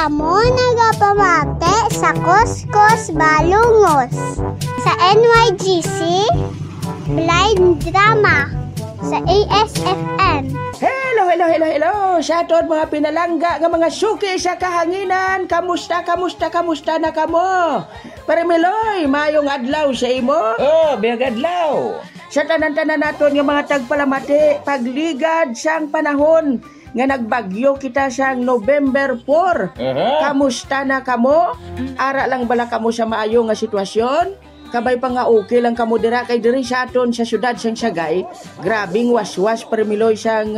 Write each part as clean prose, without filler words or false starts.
Amo nagapamate sa Kuskus Balungos. Sa NYGC, Blind Drama. Sa ASFM. Hello. Shoutout mga pinalangga nga mga suki sa kahanginan. Kamusta na kamo? Parimiloy, mayong adlaw sa imo. Oh, biyag adlaw. Sa tanan-tanan naton nga mga tagpalamati, pagligad sang panahon nga nagbagyo kita sang November 4. Kamusta na kamo? Ara lang bala kamo sa maayo nga sitwasyon? Kabay pa nga okay lang kamo dira kay diri sa aton sa syudad sang Sagay. Grabing waswas Parimiloy sang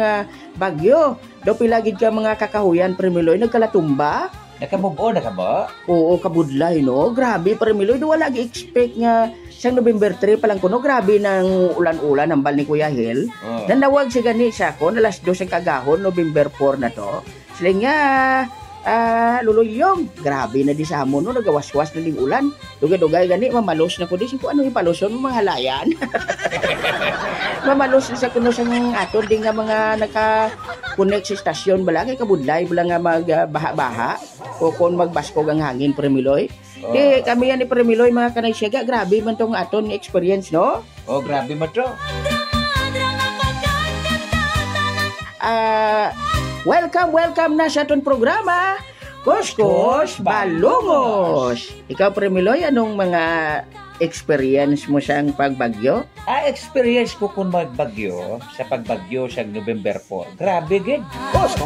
bagyo. Do pilagid ka mga kakahuyan Parimiloy nagkalatumba. Nakamubo na ka ba? Oo, kabudlay no. Grabe Parimiloy do wala gi-expect nga sang November 3 pa lang kuno grabe nang ulan-ulan ambal ni Kuya Hel. Nanawag si gani sa kon alas 2 ang kagahon November 4 na to. Sila nga luluyong. Grabe na di sa amon no nagawaswas na ding ulan. Dugay-dugay gani mamalos na ko di ko ano ipaloson mga halayan. Mamalos na sa kuno sang aton ding nga mga naka-connect sa stasyon bala kay kabudlay bala nga magbaha-baha o kon magbaskog ang hangin Parimiloy. Di kami yan ni Parimiloy mga kanay siyaga grabe man tong aton experience no. Oh, grabe man to. Welcome na sa aton programa Kuskus Balungos. Ikaw Parimiloy, anong mga experience mo sa pagbagyo? Experience ko kung magbagyo sa pagbagyo sa November 4. Grabe gid.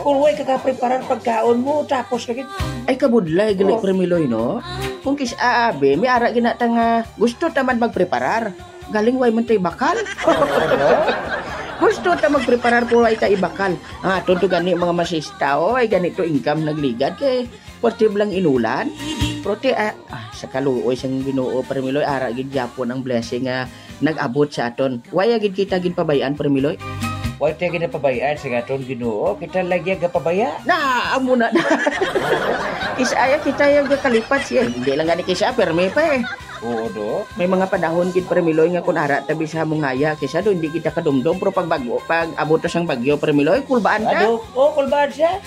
Kung way kakapreparar pagkaon mo tapos kagid. Ay kabudlay gali Parimiloy no. Kung kis aabe may ara ginata nga gusto taman magpreparar. Galing way man tay bakal. Gusto ta magpreparar po ay ta ibakal. Tunto gani mga masista ay ganito income nagligad kay portib lang inulan. Prote sa kaluoy sang Ginoo Parimiloy ara gid gyapon ang blessing nga nag-abot sa aton. Waya gid kita gid pabayan Parimiloy. Why tayo ginapabayaan sa aton Ginoo? Kita lagi nga pabaya. Amo na. Kisaya kita yung kalipat siya. Hindi lang gani kisa permi pa eh. Oo do. May mga panahon gid Parimiloy nga kun ara tabi sa mungaya kisa do hindi kita kadumdum pero pag abot sang bagyo Parimiloy kulbaan ka. Kulbaan siya.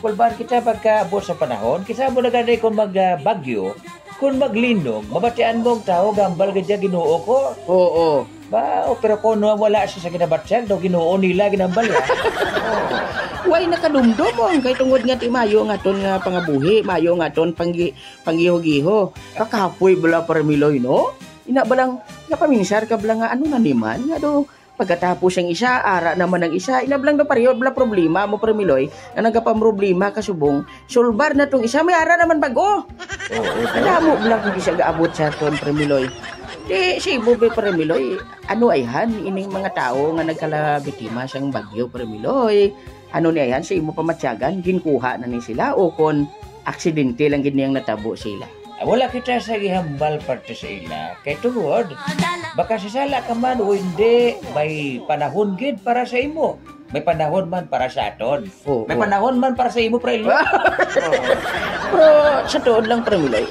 Kulbaan kita pagka abot sa panahon kisa mo na gani kung magbagyo kung maglinog mabatian mong tao gambal gadya Ginoo ko. Oo. Pero kung wala siya sa ginabatsyan daw Ginoo nila ginambal ya. Way nakadumdum mo kay tungod nga ti mayo nga ton nga pangabuhi, mayo nga ton panggiho-giho. Kakapoy bala Parimiloy no? Ina balang napaminsar ka bala nga ano na niman nga do pagkatapos ang isa, ara naman ang isa. Ina balang do pareho bala problema mo Parimiloy na nagapamroblema kasubong. Sulbar na tong isa may ara naman bago. Ala mo bala kung isa gaabot sa ton Parimiloy. Di si Bobby Parimiloy, ano ayhan ining mga tao nga nagkalabiktima sang bagyo Parimiloy. Ano ni ayhan sa imo pamatyagan ginkuha na ni sila o kon aksidente lang gid niyang natabo sila. Wala kita sa gihambal parte sa ila. Kay tungod baka sasala ka man o hindi may panahon gid para sa imo. May panahon man para sa aton. May panahon man para sa imo pre. Pero sa tuod lang Parimiloy,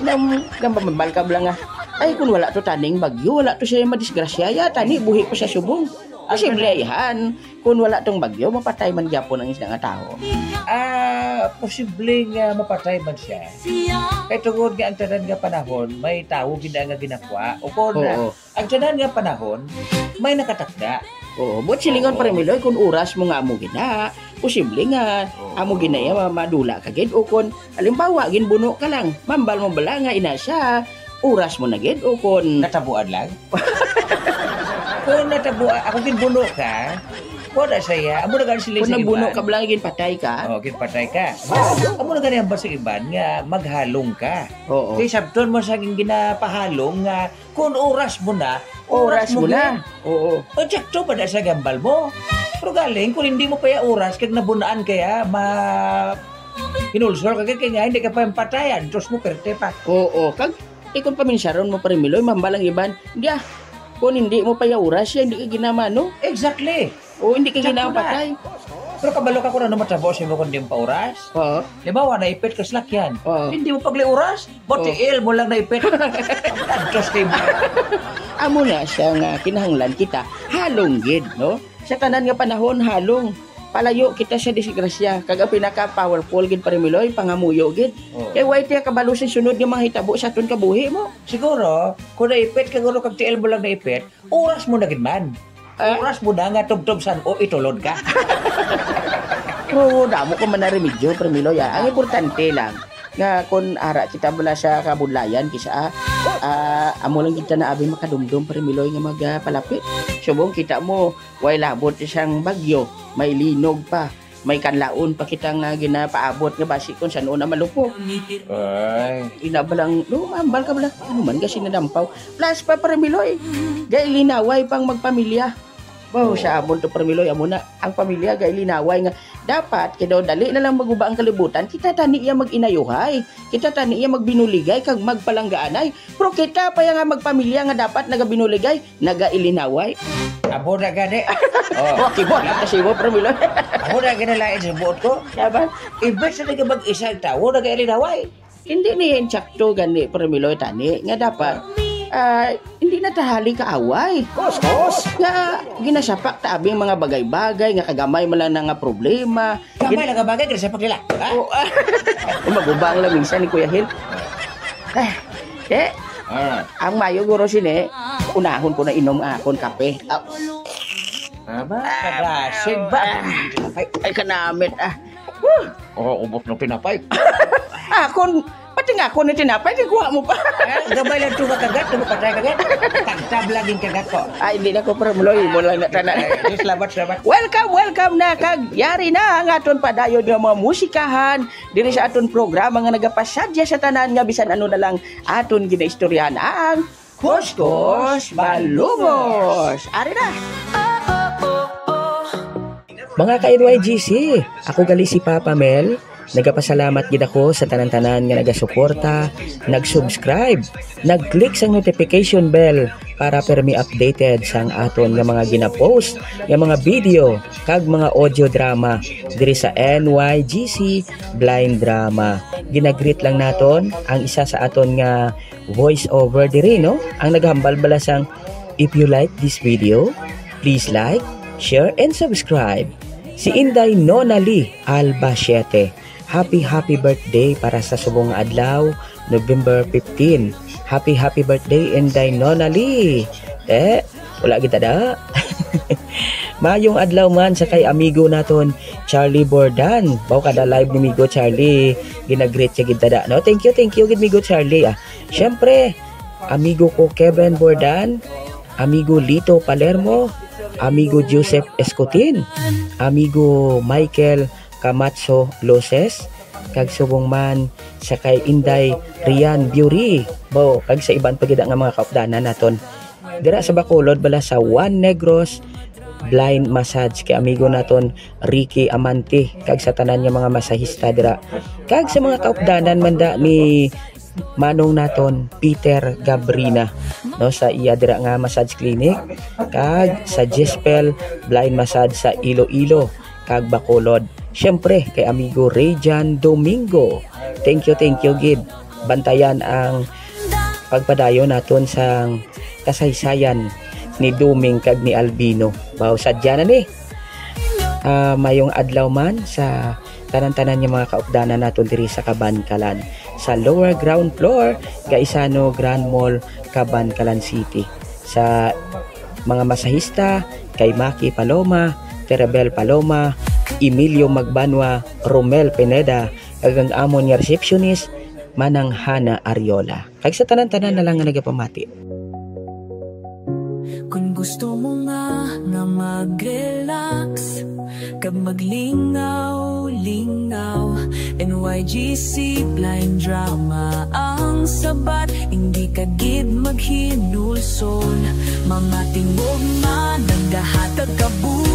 gambambal ka bala nga. Ay kung wala to taning bagyo, wala to siya madisgrasya ya tani buhi pa siya subong. Posible yan. Kung wala tong bagyo, mapatay man gyapon ang isda nga tao. Posible nga mapatay man siya. Kay tungod nga ang tanan nga panahon, may tao gina nga ginakwa. O kung ang tanan nga panahon, may nakatakda. Oo, but silingon Parimiloy kung oras mo nga amo gina. Posible nga amo ginaya madula kagid o kung halimbawa ginbuno ka lang, mambal mo bala nga ina siya. Oras mo na gid o kung natabuan lang. Kung natabuan, ako ginbuno ka, wala saya. Amo na gani sila sa iban. Kung nabuno ka blang ginpatay ka. Ginpatay ka. Amo na gani ang sa iban nga maghalong ka. Oo. Kaya sabton mo sa ginapahalong nga kung oras mo na, oras mo na. Oo. O tsakto pa na sa gambal mo. Pero galing, kung hindi mo pa ya oras, kag nabunaan kaya, hinulsol ka kaya hindi ka pa yung patayan. Diyos mo, perte pa. Oo. Kung paminsaron mo Parimiloy, mambalang iban, kung hindi mo pa ya oras, hindi ka ginamano. Exactly. O hindi ka ginapatay. Pero kabalo ka ko na matabo sa mo kung di mo pa oras. Halimbawa, naipit ka slakyan. Hindi mo pagli oras, botiil mo lang naipit. Diyos kayo mo. Amo na siya nga kinahanglan kita, halong gid, no? Sa tanan nga panahon, halong. palayo kita sa disgrasya. Kag ang pinaka-powerful gid Parimiloy, pangamuyo gid. Kay why tiya kabalo sa sunod nga mga hitabo sa aton kabuhi mo. Siguro, kung naipit ka guro kag tiil mo lang naipit, oras mo na gid man. Oras mo na nga tubtub o itulod ka. Oo, damo ko man na remedyo Parimiloy. Ang importante lang nga kung ara kita bala sa kabudlayan kisa amo lang kita na abi makadumdum Parimiloy nga magpalapit. Subong kita mo way labot isang bagyo, may linog pa, may kanlaon pa kita nga ginapaabot nga basi kung saan na malupok. Ay, Ina balang lumambal ka bala. Ano man kasi nadampaw. Plus pa Parimiloy. Gay linaway pang magpamilya. Wow, sa amon to Parimiloy, amo na ang pamilya gay linaway nga dapat kidaw dali na lang maguba ang kalibutan, kita tani iya mag-inayuhay, kita tani iya magbinuligay kag magpalanggaanay, pero kita pa nga magpamilya nga dapat nagabinuligay, nagailinaway. abo na gani. Okay bo, kasi mo Parimiloy. Abo na gani lain sa buot ko. Saban, Imbes na mag-isang tao, nag-ilinaway. hindi niya insakto gani Parimiloy tani nga dapat hindi na tahali kaaway. Kos. Nga ginasapak ta abing mga bagay-bagay nga kagamay man lang nga problema. Kamay lang ka bagay, kasi sa pagkila. Magubang lang minsan ni Kuya Hil. Ang mayo guro sini, unahon ko na inom akon kape. Aba, kagasig ba? Ay kanamit Ubot ng pinapay. Akon, pati nga ako na tinapay, kuha mo pa. Gabay lang tuwa kagat, patay kagat. Tagtab laging kagat ko. Ay, hindi na ko Parimiloy, mo lang na tanan. Salamat. Welcome na kag yari na ang aton padayod nga mga musikahan diri sa aton programa nga nagapasadya sa tanan nga bisan ano na lang aton ginaistoryahan ang Kuskus Malumos. Ari na. Mga ka-NYGC, ako gali si Papa Mel. Nagapasalamat gid ako sa tanan-tanan nga nagasuporta, nag-subscribe, nag-click sa notification bell para permi updated sang aton nga mga gina-post, nga mga video kag mga audio drama diri sa NYGC Blind Drama. Ginagreet lang naton ang isa sa aton nga voice over diri no, ang naghambal bala sang if you like this video, please like, share and subscribe. Si Inday Nonali Alba 7. Happy birthday para sa subong adlaw, November 15. Happy birthday Inday Nonali. Wala kita da. Mayong adlaw man sa kay amigo naton Charlie Bordan. Baw kada live ni Migo Charlie, ginagreet siya gid da. No, thank you gid Migo Charlie. Syempre, amigo ko Kevin Bordan, amigo Lito Palermo, amigo Joseph Escotin, amigo Michael Camacho Loses, kag subong man sa kay Inday Rian Bury. Bo, kag sa iban pagida nga mga kaupdanan naton. Dira sa Bacolod bala sa Juan Negros Blind Massage kay amigo naton Ricky Amante, kag sa tanan nga mga masahista dira. Kag sa mga kaupdanan manda ni manong naton Peter Gabrina no sa iya dira nga massage clinic, kag sa Jespel Blind Massage sa Iloilo kag Bacolod. Syempre kay amigo Rejan Domingo. Thank you gid. Bantayan ang pagpadayo naton sang kasaysayan ni Duming kag ni Albino. Baw sadya na ni. Mayong adlaw man sa tanan-tanan nga mga kaupdanan naton diri sa Kabankalan sa lower ground floor Gaisano Grand Mall, Kabankalan City. Sa mga masahista kay Maki Paloma, Terabel Paloma, Emilio Magbanwa, Romel Pineda, kag ang amon nga receptionist Manang Hana Ariola. Kag sa tanan-tanan na lang nga nagapamati. Kung gusto mo nga mag-relax, kag maglingaw, NYGC Blind Drama ang sabat, hindi ka gid maghinulsol, mga tingog na nagdahatag kabuhi.